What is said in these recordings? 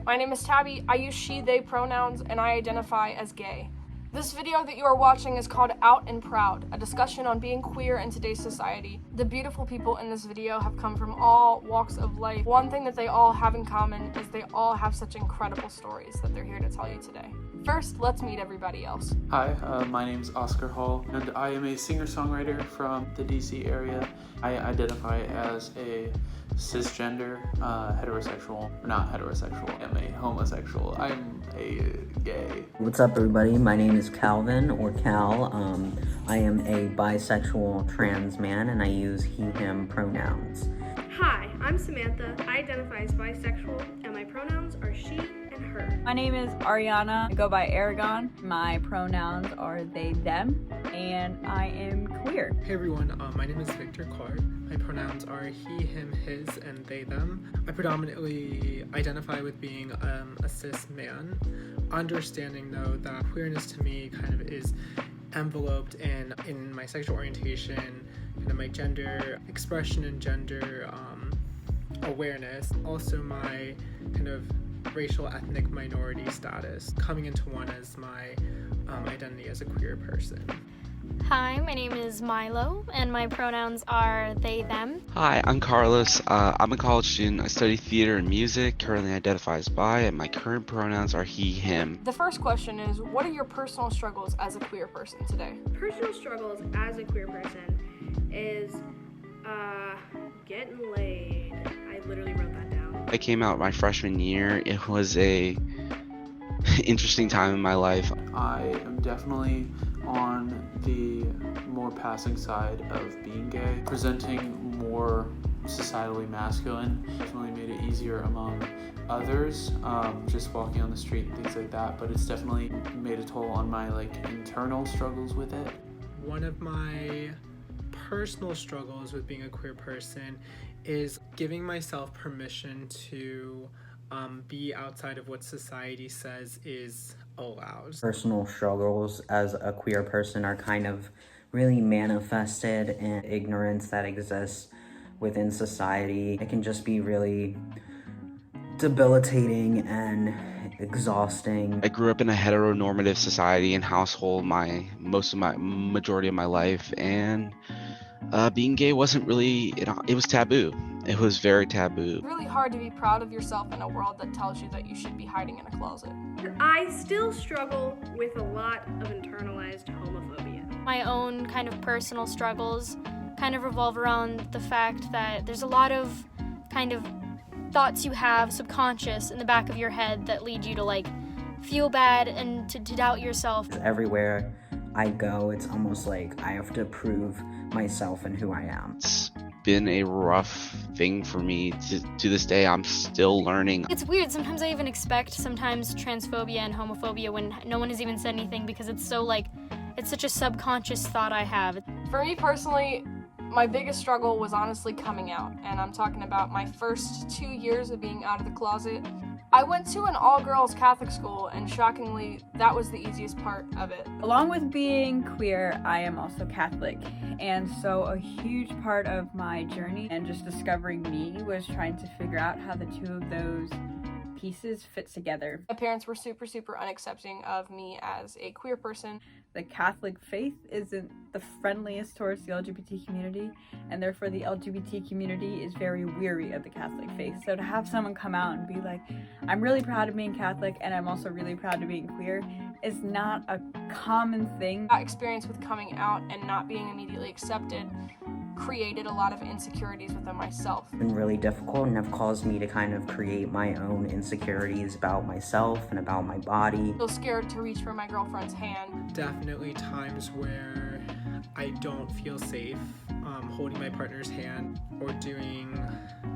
My name is Tabby, I use she, they pronouns, and I identify as gay. This video that you are watching is called Out and Proud, a discussion on being queer in today's society. The beautiful people in this video have come from all walks of life. One thing that they all have in common is they all have such incredible stories that they're here to tell you today. First, let's meet everybody else. Hi, my name is Oscar Hall, and I am a singer-songwriter from the DC area. I identify as a cisgender, not heterosexual, I'm a homosexual. I'm a gay. What's up, everybody? My name is Calvin, or Cal. I am a bisexual trans man, and I use he, him pronouns. Hi, I'm Samantha. I identify as bisexual, and my pronouns are she and her. My name is Ariana. I go by Aragón. My pronouns are they, them, and I am queer. Hey everyone, my name is Viktor. My pronouns are he, him, his, and they, them. I predominantly identify with being a cis man, understanding though that queerness to me kind of is enveloped in my sexual orientation, kind of my gender expression and gender awareness, also my kind of racial ethnic minority status, coming into one as my identity as a queer person. Hi, my name is Miloh, and my pronouns are they, them. Hi, I'm Carlos. I'm a college student. I study theater and music, currently identify as bi, and my current pronouns are he, him. The first question is, what are your personal struggles as a queer person today? Personal struggles as a queer person is getting laid. I literally wrote that down. I came out my freshman year. It was a interesting time in my life. I am definitely on the more passing side of being gay, presenting more societally masculine. Definitely made it easier among others, just walking on the street and things like that, but it's definitely made a toll on my internal struggles with it. One of my personal struggles with being a queer person is giving myself permission to be outside of what society says is allowed. Personal struggles as a queer person are kind of really manifested in ignorance that exists within society. It can just be really debilitating and exhausting. I grew up in a heteronormative society and household majority of my life, and being gay wasn't really, it was taboo. It was very taboo. It's really hard to be proud of yourself in a world that tells you that you should be hiding in a closet. I still struggle with a lot of internalized homophobia. My own kind of personal struggles kind of revolve around the fact that there's a lot of kind of thoughts you have subconscious in the back of your head that lead you to feel bad and to doubt yourself. Everywhere I go, it's almost like I have to prove myself and who I am. It's been a rough thing for me. To this day, I'm still learning. It's weird. Sometimes I even expect transphobia and homophobia when no one has even said anything, because it's so it's such a subconscious thought I have. For me personally, my biggest struggle was honestly coming out, and I'm talking about my first 2 years of being out of the closet. I went to an all-girls Catholic school, and shockingly, that was the easiest part of it. Along with being queer, I am also Catholic, and so a huge part of my journey and just discovering me was trying to figure out how the two of those pieces fit together. My parents were super, super unaccepting of me as a queer person. The Catholic faith isn't the friendliest towards the LGBT community, and therefore the LGBT community is very weary of the Catholic faith. So to have someone come out and be like, I'm really proud of being Catholic and I'm also really proud of being queer, is not a common thing. That experience with coming out and not being immediately accepted created a lot of insecurities within myself. It's been really difficult and have caused me to kind of create my own insecurities about myself and about my body. I feel scared to reach for my girlfriend's hand. Definitely times where I don't feel safe holding my partner's hand or doing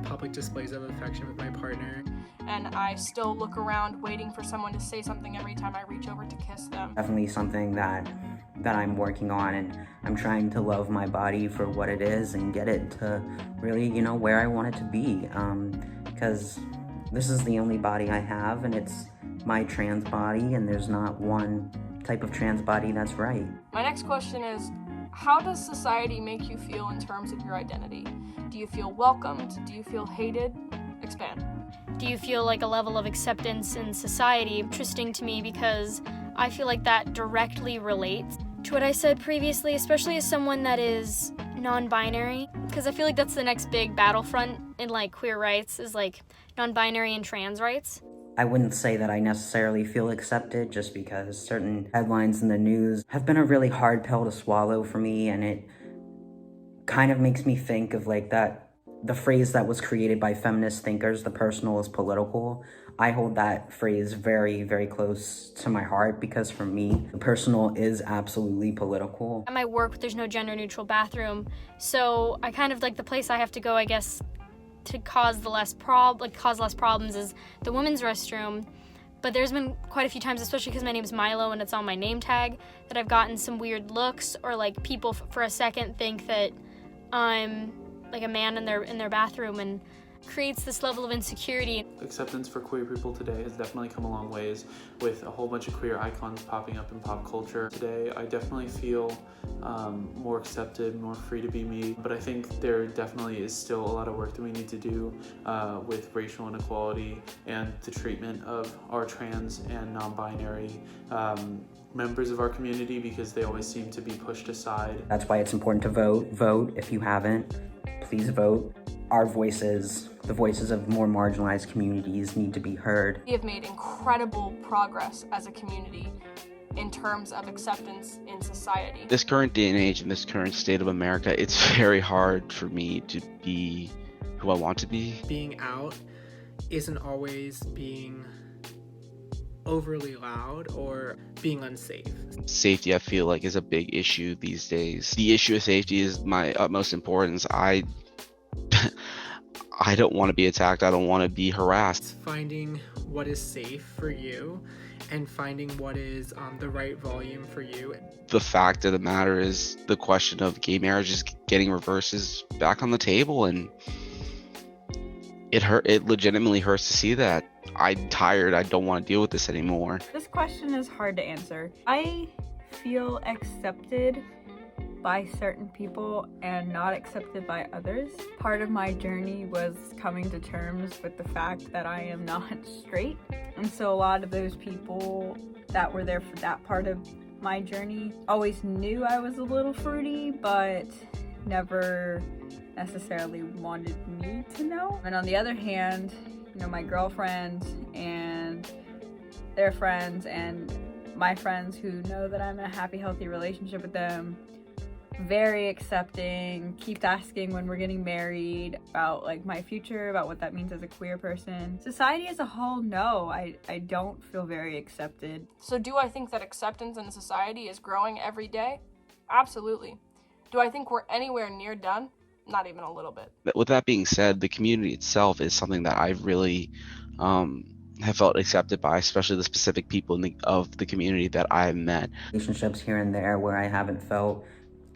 public displays of affection with my partner. And I still look around waiting for someone to say something every time I reach over to kiss them. Definitely something that I'm working on, and I'm trying to love my body for what it is and get it to really, where I want it to be. Because this is the only body I have, and it's my trans body, and there's not one type of trans body that's right. My next question is, how does society make you feel in terms of your identity? Do you feel welcomed? Do you feel hated? Expand. do you feel like a level of acceptance in society? Interesting to me because I feel like that directly relates to what I said previously, especially as someone that is non-binary, because I feel like that's the next big battlefront in like queer rights is like non-binary and trans rights. I wouldn't say that I necessarily feel accepted just because certain headlines in the news have been a really hard pill to swallow for me, and it kind of makes me think of like the phrase that was created by feminist thinkers, the personal is political. I hold that phrase very, very close to my heart because for me, the personal is absolutely political. At my work, there's no gender neutral bathroom, so I kind of like the place I have to go, I guess, to cause less problems is the women's restroom. But there's been quite a few times, especially because my name is Miloh and it's on my name tag, that I've gotten some weird looks, or like people for a second think that I'm like a man in their bathroom, and creates this level of insecurity. Acceptance for queer people today has definitely come a long ways with a whole bunch of queer icons popping up in pop culture. Today, I definitely feel more accepted, more free to be me, but I think there definitely is still a lot of work that we need to do with racial inequality and the treatment of our trans and non-binary members of our community, because they always seem to be pushed aside. That's why it's important to vote. Vote if you haven't. Please vote. Our voices, the voices of more marginalized communities, need to be heard. We have made incredible progress as a community in terms of acceptance in society. This current day and age, in this current state of America, it's very hard for me to be who I want to be. Being out isn't always being overly loud or being unsafe. Safety, I feel like, is a big issue these days. The issue of safety is my utmost importance. I don't want to be attacked. I don't want to be harassed. Finding what is safe for you and finding what is the right volume for you. The fact of the matter is the question of gay marriage is getting reversed is back on the table, and it legitimately hurts to see that. I'm tired. I don't want to deal with this anymore. This question is hard to answer. I feel accepted by certain people and not accepted by others. Part of my journey was coming to terms with the fact that I am not straight. And so a lot of those people that were there for that part of my journey always knew I was a little fruity, but never necessarily wanted me to know. And on the other hand, you know, my girlfriends and their friends and my friends who know that I'm in a happy, healthy relationship with them, very accepting, keep asking when we're getting married, about like my future, about what that means as a queer person. Society as a whole, no, I don't feel very accepted. So do I think that acceptance in society is growing every day? Absolutely. Do I think we're anywhere near done? Not even a little bit. With that being said, the community itself is something that I've really have felt accepted by, especially the specific people of the community that I've met. Relationships here and there where I haven't felt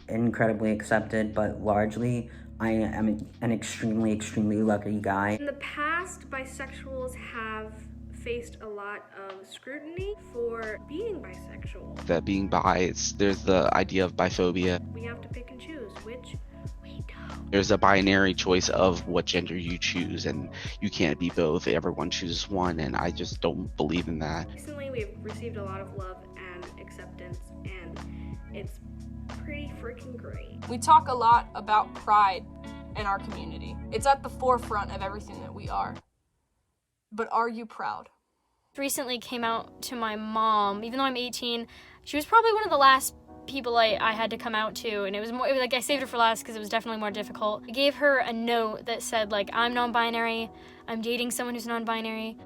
incredibly accepted, but largely I am an extremely, extremely lucky guy. In the past, bisexuals have faced a lot of scrutiny for being bisexual. That being bi, there's the idea of biphobia. We have to pick and choose which we don't. There's a binary choice of what gender you choose, and you can't be both. Everyone chooses one, and I just don't believe in that. Recently, we've received a lot of love and acceptance, and it's pretty freaking great. We talk a lot about pride in our community. It's at the forefront of everything that we are. But are you proud? Recently came out to my mom, even though I'm 18. She was probably one of the last people I had to come out to, and it was like I saved it for last because it was definitely more difficult. I gave her a note that said like, I'm non-binary, I'm dating someone who's non-binary,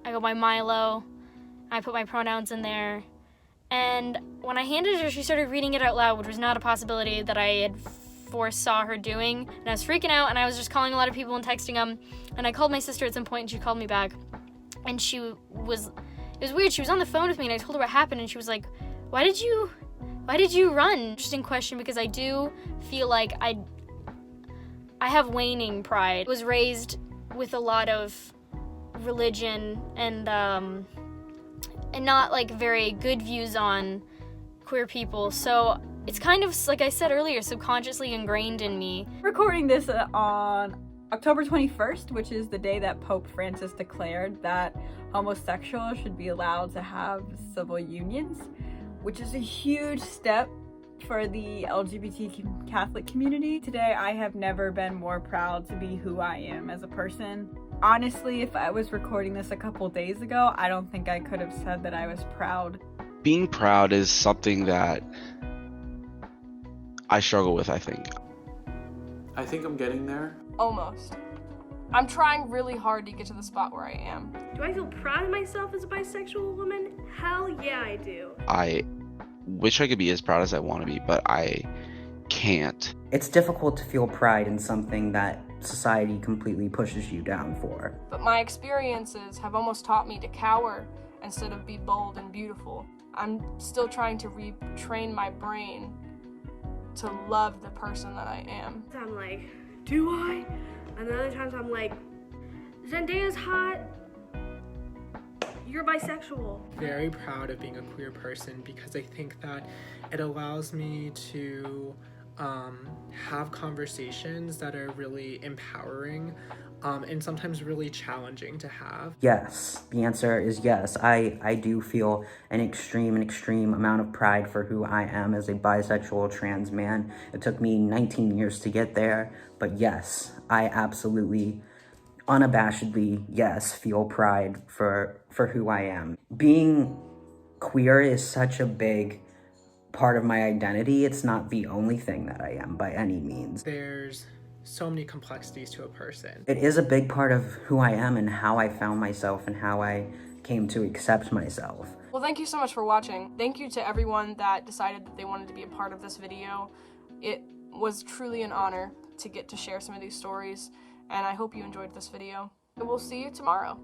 I go by Miloh, I put my pronouns in there, and when I handed it to her, she started reading it out loud, which was not a possibility that I had foresaw her doing, and I was freaking out, and I was just calling a lot of people and texting them, and I called my sister at some point, and she called me back, and it was weird, she was on the phone with me, and I told her what happened, and she was like, why did you run? Interesting question, because I do feel like I have waning pride. I was raised with a lot of religion and not like very good views on queer people, so it's kind of, like I said earlier, subconsciously ingrained in me. Recording this on October 21st, which is the day that Pope Francis declared that homosexuals should be allowed to have civil unions, which is a huge step for the LGBT Catholic community. Today, I have never been more proud to be who I am as a person. Honestly, if I was recording this a couple days ago, I don't think I could have said that I was proud. Being proud is something that I struggle with, I think. I think I'm getting there. Almost. I'm trying really hard to get to the spot where I am. Do I feel proud of myself as a bisexual woman? Hell yeah, I do. I wish I could be as proud as I want to be, but I can't. It's difficult to feel pride in something that society completely pushes you down for. But my experiences have almost taught me to cower instead of be bold and beautiful. I'm still trying to retrain my brain to love the person that I am. I'm like, do I? And then other times I'm like, Zendaya's hot. You're bisexual. Very proud of being a queer person because I think that it allows me to have conversations that are really empowering and sometimes really challenging to have. Yes, the answer is yes. I do feel an extreme amount of pride for who I am as a bisexual trans man. It took me 19 years to get there, but yes, I absolutely, unabashedly, yes, feel pride for who I am. Being queer is such a big part of my identity. It's not the only thing that I am by any means. There's so many complexities to a person. It is a big part of who I am and how I found myself and how I came to accept myself. Well, thank you so much for watching. Thank you to everyone that decided that they wanted to be a part of this video. It was truly an honor to get to share some of these stories, and I hope you enjoyed this video. And we'll see you tomorrow.